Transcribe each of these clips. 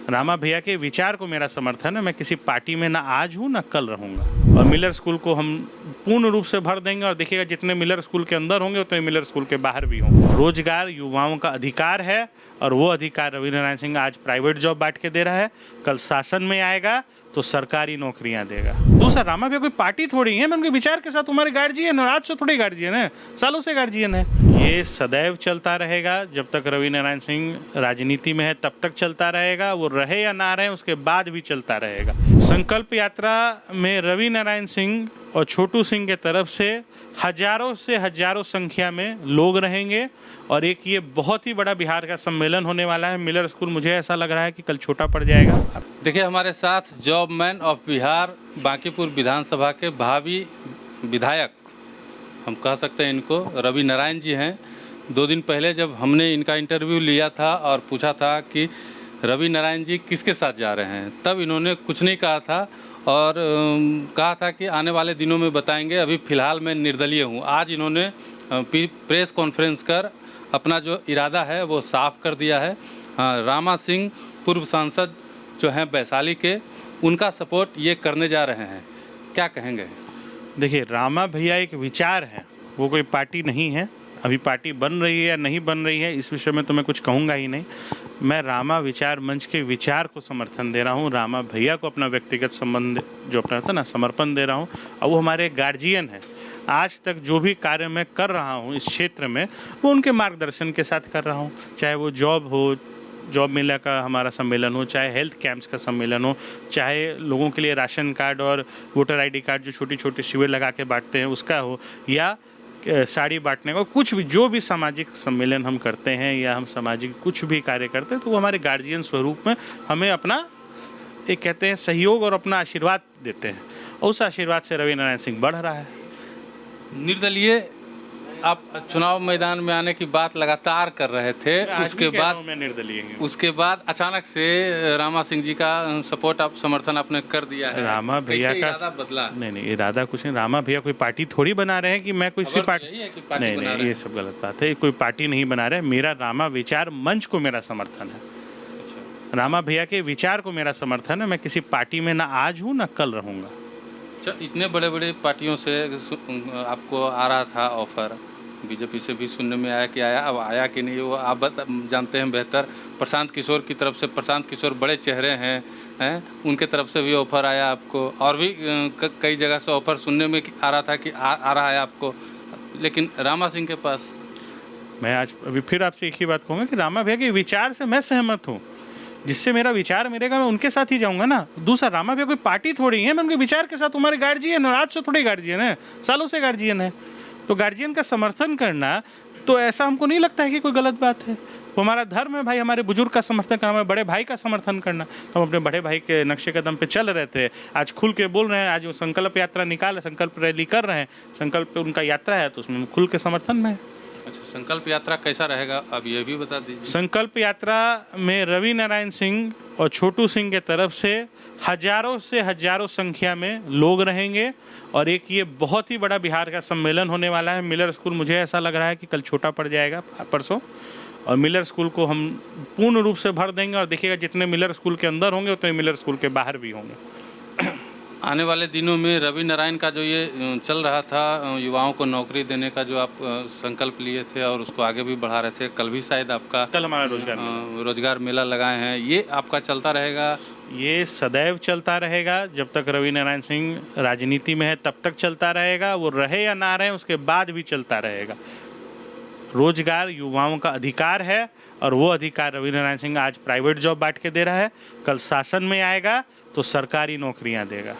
रामा भैया के विचार को मेरा समर्थन है। मैं किसी पार्टी में ना आज हूँ ना कल रहूँगा। और मिलर स्कूल को हम पूर्ण रूप से भर देंगे और देखिएगा जितने मिलर स्कूल के अंदर होंगे उतने मिलर स्कूल के बाहर भी होंगे। रोजगार युवाओं का अधिकार है और वो अधिकार रवि नारायण सिंह आज प्राइवेट जॉब बांट के दे रहा है, कल शासन में आएगा तो सरकारी नौकरियां देगा। दूसरा, रामा भैया कोई पार्टी थोड़ी है, मैं उनके विचार के साथ हमारे गार्जियन है, आज से थोड़ी गार्जियन है, सालों से गार्जियन है। ये सदैव चलता रहेगा जब तक रवि नारायण सिंह राजनीति में है, तब तक चलता रहेगा। वो रहे या ना रहे उसके बाद भी चलता रहेगा। संकल्प यात्रा में रवि नारायण सिंह और छोटू सिंह के तरफ से हजारों संख्या में लोग रहेंगे और एक ये बहुत ही बड़ा बिहार का सम्मेलन होने वाला है। मिलर स्कूल मुझे ऐसा लग रहा है कि कल छोटा पड़ जाएगा। देखिए, हमारे साथ जॉब मैन ऑफ बिहार बांकीपुर विधानसभा के भावी विधायक, हम कह सकते हैं इनको, रवि नारायण जी हैं। 2 दिन पहले जब हमने इनका इंटरव्यू लिया था और पूछा था कि रवि नारायण जी किसके साथ जा रहे हैं, तब इन्होंने कुछ नहीं कहा था और कहा था कि आने वाले दिनों में बताएंगे, अभी फ़िलहाल मैं निर्दलीय हूँ। आज इन्होंने प्रेस कॉन्फ्रेंस कर अपना जो इरादा है वो साफ कर दिया है। रामा सिंह पूर्व सांसद जो हैं वैशाली के, उनका सपोर्ट ये करने जा रहे हैं, क्या कहेंगे? देखिए, रामा भैया एक विचार है, वो कोई पार्टी नहीं है। अभी पार्टी बन रही है या नहीं बन रही है इस विषय में तो मैं कुछ कहूँगा ही नहीं। मैं रामा विचार मंच के विचार को समर्थन दे रहा हूँ। रामा भैया को अपना व्यक्तिगत संबंध जो अपना था ना समर्पण दे रहा हूँ और वो हमारे गार्जियन हैं। आज तक जो भी कार्य मैं कर रहा हूँ इस क्षेत्र में वो उनके मार्गदर्शन के साथ कर रहा हूँ, चाहे वो जॉब मेला का हमारा सम्मेलन हो, चाहे हेल्थ कैंप्स का सम्मेलन हो, चाहे लोगों के लिए राशन कार्ड और वोटर आईडी कार्ड जो छोटी छोटी शिविर लगा के बांटते हैं उसका हो, या साड़ी बांटने का, कुछ भी जो भी सामाजिक सम्मेलन हम करते हैं या हम सामाजिक कुछ भी कार्य करते हैं तो वो हमारे गार्जियन स्वरूप में हमें अपना एक कहते हैं सहयोग और अपना आशीर्वाद देते हैं। और उस आशीर्वाद से रवि नारायण सिंह बढ़ रहा है। निर्दलीय आप चुनाव मैदान में आने की बात लगातार कर रहे थे, उसके बाद अचानक से रामा सिंह जी का सपोर्ट आप समर्थन आपने कर दिया है। रामा भैया का इरादा बदला? नहीं, इरादा कुछ नहीं। रामा भैया कोई पार्टी थोड़ी बना रहे हैं कि मैं कोई सी पार्टी नहीं, ये सब गलत बात है। कोई पार्टी नहीं बना रहे। मेरा रामा विचार मंच को मेरा समर्थन है। अच्छा। रामा भैया के विचार को मेरा समर्थन है। मैं किसी पार्टी में ना आज हूँ ना कल रहूँगा। अच्छा, इतने बड़े बड़े पार्टियों से आपको आ रहा था ऑफर, बीजेपी से भी सुनने में आया कि आया, अब आया कि नहीं वो आप जानते हैं बेहतर। प्रशांत किशोर की तरफ से, प्रशांत किशोर बड़े चेहरे हैं, उनके तरफ से भी ऑफ़र आया आपको, और भी कई जगह से ऑफ़र सुनने में आ रहा था कि आ रहा है आपको, लेकिन रामा सिंह के पास। मैं आज अभी फिर आपसे एक ही बात कहूँगा कि रामा भैया के विचार से मैं सहमत हूँ। जिससे मेरा विचार मिलेगा मैं उनके साथ ही जाऊँगा ना। दूसरा, रामा भैया कोई पार्टी थोड़ी है, मैं उनके विचार के साथ हमारे गार्जियन है, आज से थोड़ी गार्जियन है, सालों से गार्जियन है। तो गार्जियन का समर्थन करना तो ऐसा हमको नहीं लगता है कि कोई गलत बात है। वो हमारा धर्म है भाई, हमारे बुजुर्ग का समर्थन करना, हमारे बड़े भाई का समर्थन करना। तो हम अपने बड़े भाई के नक्शे कदम पे चल रहे थे, आज खुल के बोल रहे हैं। आज वो संकल्प यात्रा संकल्प रैली कर रहे हैं, संकल्प उनका यात्रा है तो उसमें खुल के समर्थन में है। अच्छा, संकल्प यात्रा कैसा रहेगा अब ये भी बता दीजिए। संकल्प यात्रा में रवि नारायण सिंह और छोटू सिंह के तरफ से हजारों संख्या में लोग रहेंगे और एक ये बहुत ही बड़ा बिहार का सम्मेलन होने वाला है। मिलर स्कूल मुझे ऐसा लग रहा है कि कल छोटा पड़ जाएगा परसों, और मिलर स्कूल को हम पूर्ण रूप से भर देंगे और देखिएगा जितने मिलर स्कूल के अंदर होंगे उतने मिलर स्कूल के बाहर भी होंगे। आने वाले दिनों में रवि नारायण का जो ये चल रहा था युवाओं को नौकरी देने का जो आप संकल्प लिए थे और उसको आगे भी बढ़ा रहे थे, कल भी शायद आपका, कल हमारा रोजगार मेला लगाए हैं, ये आपका चलता रहेगा? ये सदैव चलता रहेगा जब तक रवि नारायण सिंह राजनीति में है, तब तक चलता रहेगा। वो रहे या ना रहे उसके बाद भी चलता रहेगा। रोजगार युवाओं का अधिकार है और वो अधिकार रवि नारायण सिंह आज प्राइवेट जॉब बांट के दे रहा है, कल शासन में आएगा तो सरकारी नौकरियां देगा।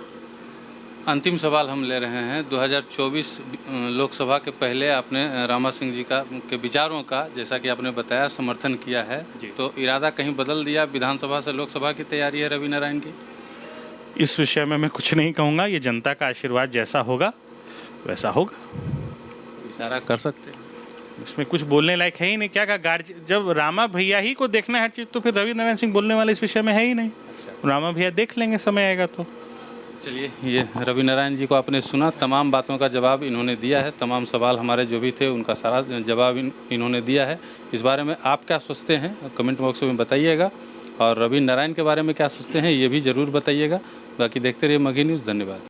अंतिम सवाल हम ले रहे हैं। 2024 लोकसभा के पहले आपने रामा सिंह जी के विचारों का, जैसा कि आपने बताया, समर्थन किया है, तो इरादा कहीं बदल दिया? विधानसभा से लोकसभा की तैयारी है रवि नारायण की? इस विषय में मैं कुछ नहीं कहूँगा। ये जनता का आशीर्वाद जैसा होगा वैसा होगा। इशारा कर सकते हैं? इसमें कुछ बोलने लायक है ही नहीं। क्या का जब रामा भैया ही को देखना है हर चीज़, तो फिर रवि नारायण सिंह बोलने वाले इस विषय में है ही नहीं। रामा भैया देख लेंगे, समय आएगा तो। चलिए, ये रवि नारायण जी को आपने सुना, तमाम बातों का जवाब इन्होंने दिया है, तमाम सवाल हमारे जो भी थे उनका सारा जवाब इन्होंने दिया है। इस बारे में आप क्या सोचते हैं कमेंट बॉक्स में बताइएगा। और रवि नारायण के बारे में क्या सोचते हैं ये भी ज़रूर बताइएगा। बाकी देखते रहिए मगही न्यूज़। धन्यवाद।